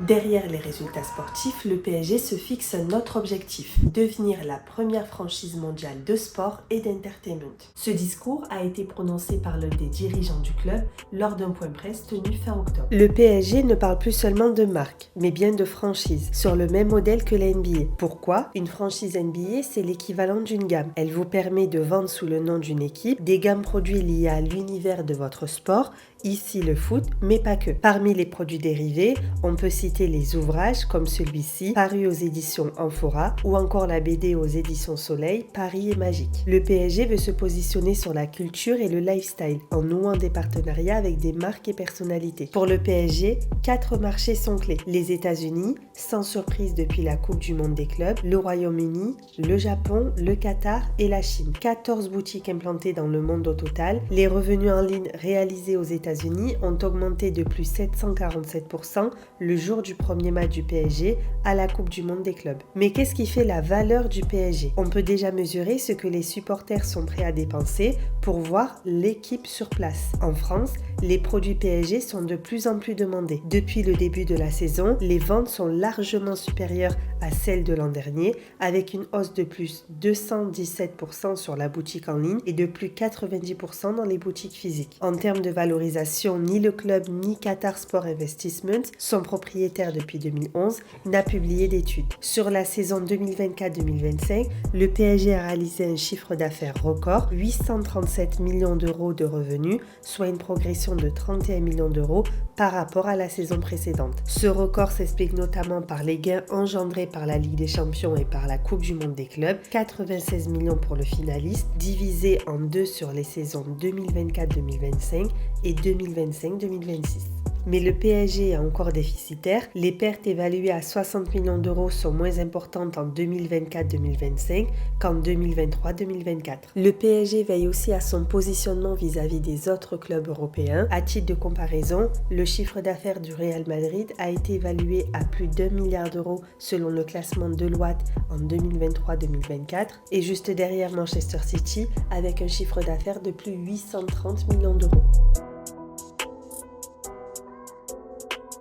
Derrière les résultats sportifs, le PSG se fixe un autre objectif, devenir la première franchise mondiale de sport et d'entertainment. Ce discours a été prononcé par l'un des dirigeants du club lors d'un point presse tenu fin octobre. Le PSG ne parle plus seulement de marque, mais bien de franchise, sur le même modèle que la NBA. Pourquoi ? Une franchise NBA, c'est l'équivalent d'une gamme. Elle vous permet de vendre sous le nom d'une équipe des gammes produits liés à l'univers de votre sport, ici le foot, mais pas que. Parmi les produits dérivés, on peut citer les ouvrages comme celui-ci, paru aux éditions Amphora, ou encore la BD aux éditions Soleil, Paris est magique. Le PSG veut se positionner sur la culture et le lifestyle, en nouant des partenariats avec des marques et personnalités. Pour le PSG, 4 marchés sont clés. Les États-Unis, sans surprise depuis la Coupe du Monde des clubs, le Royaume-Uni, le Japon, le Qatar et la Chine. 14 boutiques implantées dans le monde au total. Les revenus en ligne réalisés aux États-Unis ont augmenté de plus 747% le jour du premier match du PSG à la Coupe du Monde des clubs. Mais qu'est-ce qui fait la valeur du PSG ? On peut déjà mesurer ce que les supporters sont prêts à dépenser pour voir l'équipe sur place. En France, les produits PSG sont de plus en plus demandés. Depuis le début de la saison, les ventes sont largement supérieures à celles de l'an dernier, avec une hausse de plus 217% sur la boutique en ligne et de plus 90% dans les boutiques physiques. En termes de valorisation, ni le club ni Qatar Sport Investment, son propriétaire depuis 2011, n'a publié d'études. Sur la saison 2024-2025, le PSG a réalisé un chiffre d'affaires record, 837 millions d'euros de revenus, soit une progression de 31 millions d'euros par rapport à la saison précédente. Ce record s'explique notamment par les gains engendrés par la Ligue des Champions et par la Coupe du Monde des clubs, 96 millions pour le finaliste, divisé en deux sur les saisons 2024-2025 et 2025-2026. Mais le PSG est encore déficitaire. Les pertes évaluées à 60 millions d'euros sont moins importantes en 2024-2025 qu'en 2023-2024. Le PSG veille aussi à son positionnement vis-à-vis des autres clubs européens. À titre de comparaison, le chiffre d'affaires du Real Madrid a été évalué à plus d'1 milliard d'euros selon le classement Deloitte en 2023-2024 et juste derrière Manchester City avec un chiffre d'affaires de plus 830 millions d'euros.